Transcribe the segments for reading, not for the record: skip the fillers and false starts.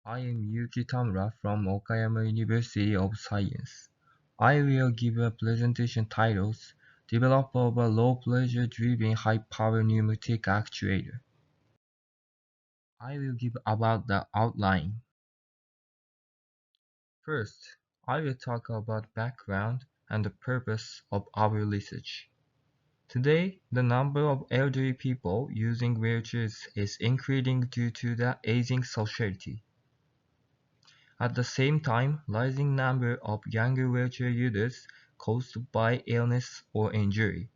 I am Yuki Tamura from Okayama University of Science. I will give a presentation titled Developer of a Low Pressure Driven High Power Pneumatic Actuator. I will give about the outline. First, I will talk about background and the purpose of our research. Today, the number of elderly people using wheelchairs is increasing due to the aging society. At the same time, rising number of younger wheelchair users caused by illness or injury.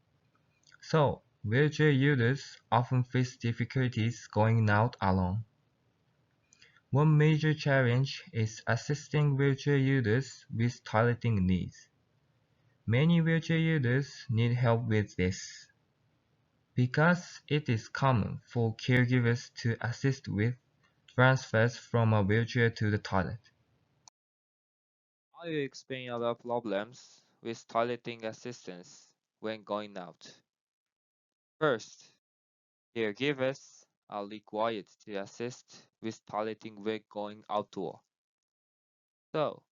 So, wheelchair users often face difficulties going out alone. One major challenge is assisting wheelchair users with toileting needs. Many wheelchair users need help with this because it is common for caregivers to assist with transfers from a wheelchair to the toilet. I will explain about problems with toileting assistance when going out. First, caregivers are required to assist with toileting when going outdoor. So,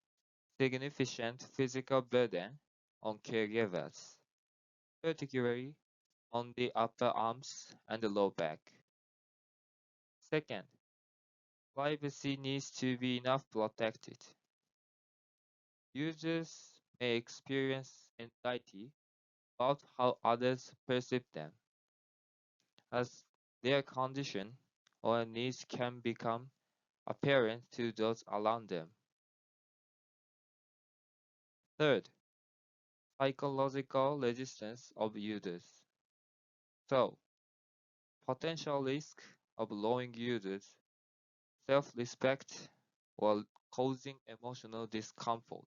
significant physical burden on caregivers, particularly on the upper arms and the low back. Second, privacy needs to be enough protected. Users may experience anxiety about how others perceive them, as their condition or needs can become apparent to those around them. Third, psychological resistance of users. So, potential risk of lowering users' self-respect or causing emotional discomfort.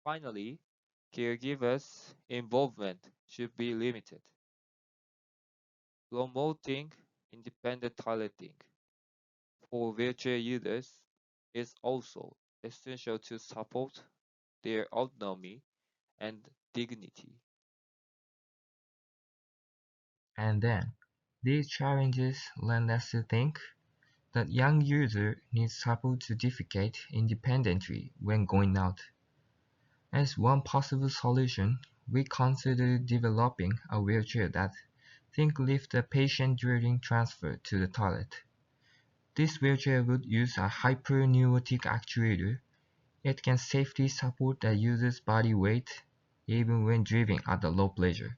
Finally, caregivers' involvement should be limited. Promoting independent toileting for wheelchair users is also essential to support their autonomy and dignity. And then, these challenges lend us to think that young user needs support to defecate independently when going out. As one possible solution, we consider developing a wheelchair that think lift the patient during transfer to the toilet. This wheelchair would use a hyper-pneumatic actuator. It can safely support the user's body weight even when driving at a low pressure.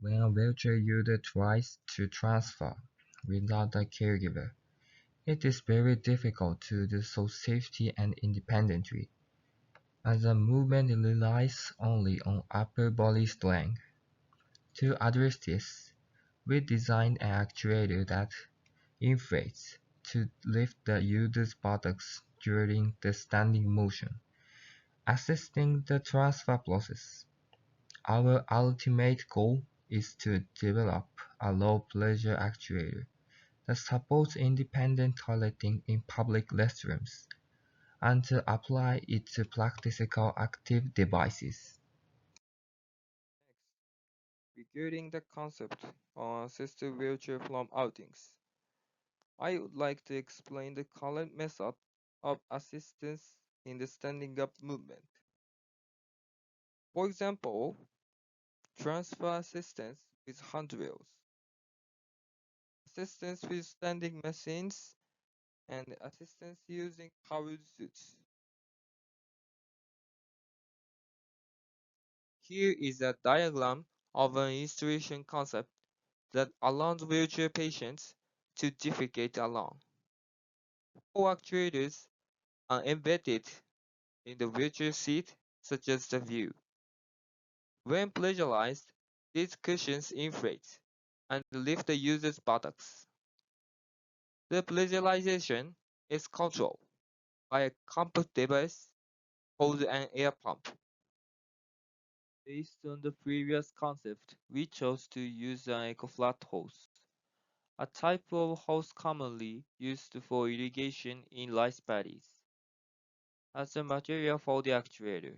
When a wheelchair user tries to transfer without a caregiver, it is very difficult to do so safely and independently, as the movement relies only on upper body strength. To address this, we designed an actuator that inflates to lift the user's buttocks during the standing motion, assisting the transfer process. Our ultimate goal is to develop a low-pressure actuator that supports independent toileting in public restrooms, and to apply it to practical active devices. Next, regarding the concept of assisted wheelchair from outings, I would like to explain the current method of assistance in the standing up movement. For example, transfer assistance with handrails, assistance with standing machines, and assistance using powered suits. Here is a diagram of an installation concept that allows wheelchair patients to defecate alone. Four actuators are embedded in the wheelchair seat, such as the view. When pressurized, these cushions inflate and lift the user's buttocks. The pressurization is controlled by a compact device called an air pump. Based on the previous concept, we chose to use an eco-flat hose, a type of hose commonly used for irrigation in rice paddies, as the material for the actuator.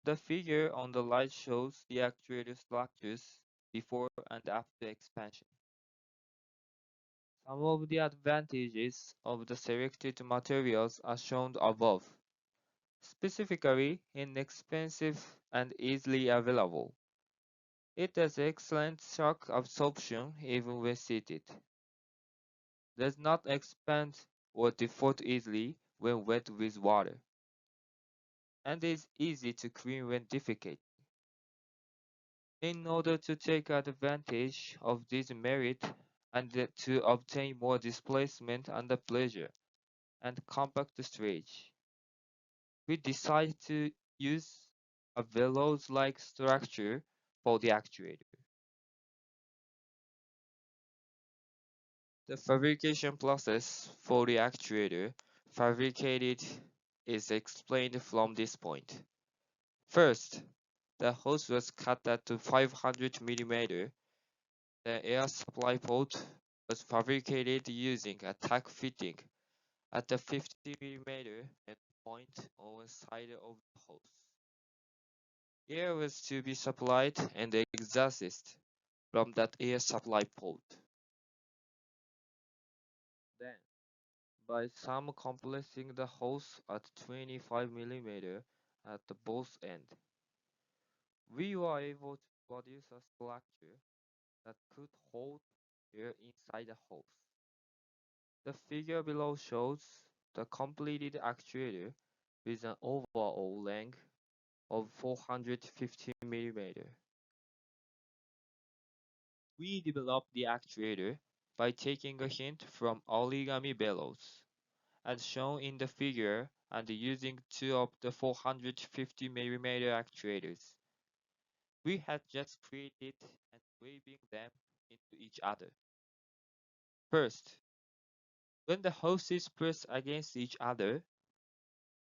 The figure on the right shows the actuator structures before and after expansion. Some of the advantages of the selected materials are shown above, specifically inexpensive and easily available. It has excellent shock absorption even when seated, does not expand or default easily when wet with water, and is easy to clean when defecated. In order to take advantage of this merit and to obtain more displacement under pressure and compact storage, we decided to use a bellows-like structure for the actuator. The fabrication process for the actuator fabricated is explained from this point. First, the hose was cut at 500 mm. The air supply port was fabricated using a tack fitting at the 50 mm end point on one side of the hose. Air was to be supplied and exhausted from that air supply port. Then, by some compressing the hose at 25 mm at the both end, we were able to produce a structure that could hold air inside the hose. The figure below shows the completed actuator with an overall length of 450 mm. We developed the actuator by taking a hint from origami bellows, as shown in the figure, and using two of the 450 mm actuators. We had just created and weaving them into each other. First, when the hoses press against each other,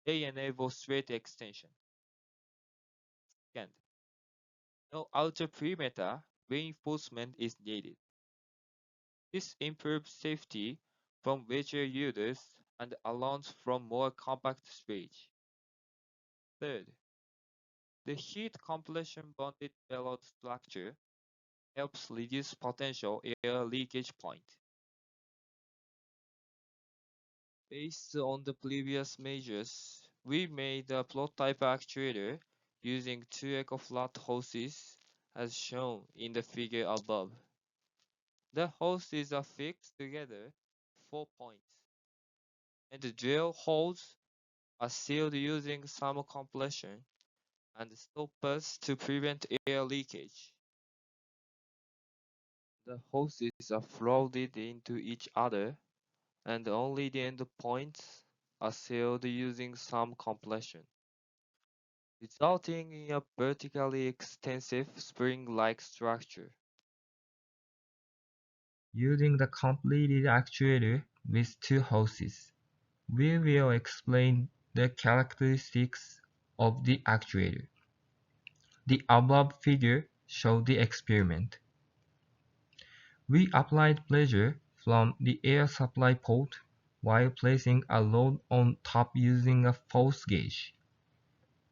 they enable straight extension. Second, no outer perimeter reinforcement is needed. This improves safety from richer users and allows for more compact storage. Third, the heat compression bonded bellows structure helps reduce potential air leakage point. Based on the previous measures, we made a prototype actuator using two eco-flat hoses as shown in the figure above. The hoses are fixed together 4 points, and the drill holes are sealed using thermocompression and stoppers to prevent air leakage. The hoses are threaded into each other, and only the end points are sealed using some compression, resulting in a vertically extensive spring-like structure. Using the completed actuator with two hoses, we will explain the characteristics of the actuator. The above figure shows the experiment. We applied pressure from the air supply port while placing a load on top using a force gauge.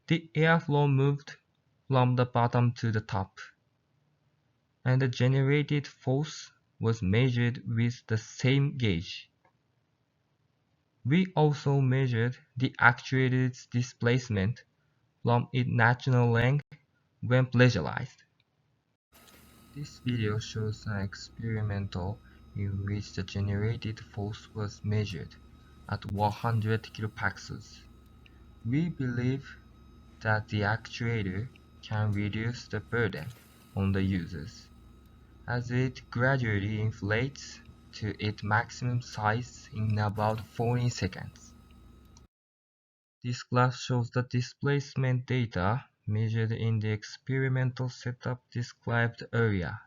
The airflow moved from the bottom to the top, and the generated force was measured with the same gauge. We also measured the actuator's displacement from its natural length when pressurized. This video shows an experimental in which the generated force was measured at 100 kilopascals. We believe that the actuator can reduce the burden on the users, as it gradually inflates to its maximum size in about 40 seconds. This graph shows the displacement data measured in the experimental setup described earlier.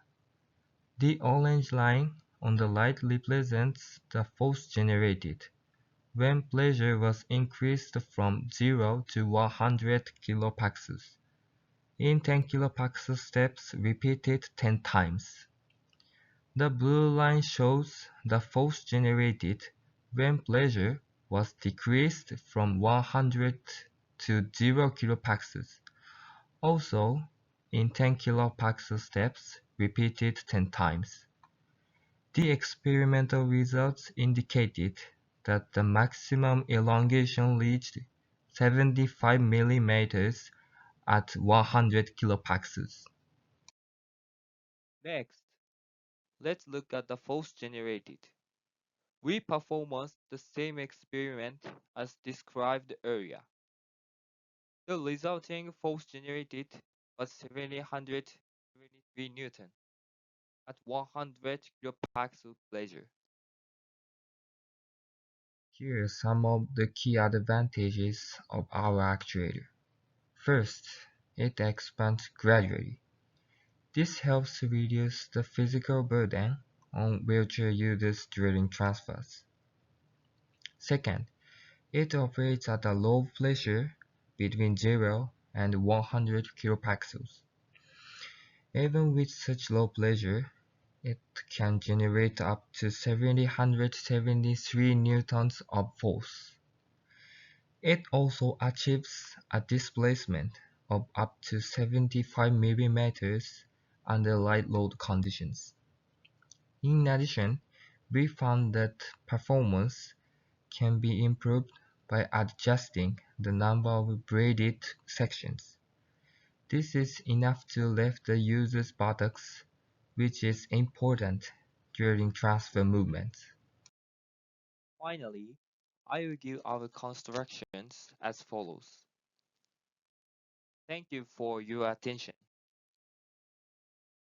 The orange line on the right represents the force generated when pressure was increased from 0 to 100 kilopascals in 10 kilopascal steps repeated 10 times. The blue line shows the force generated when pressure was decreased from 100 to 0 kilopascals, also in 10 kilopascal steps repeated 10 times. The experimental results indicated that the maximum elongation reached 75 millimeters at 100 kilopascals. Next, let's look at the force generated. We performed the same experiment as described earlier. The resulting force generated was 773 Newton at 100 kilopascal pressure. Here are some of the key advantages of our actuator. First, it expands gradually. This helps reduce the physical burden on wheelchair users during transfers. Second, it operates at a low pressure between 0 and 100 kilopascals. Even with such low pressure, it can generate up to 773 newtons of force. It also achieves a displacement of up to 75 millimeters under light load conditions. In addition, we found that performance can be improved by adjusting the number of braided sections. This is enough to lift the user's buttocks, which is important during transfer movements. Finally, I will give our constructions as follows. Thank you for your attention.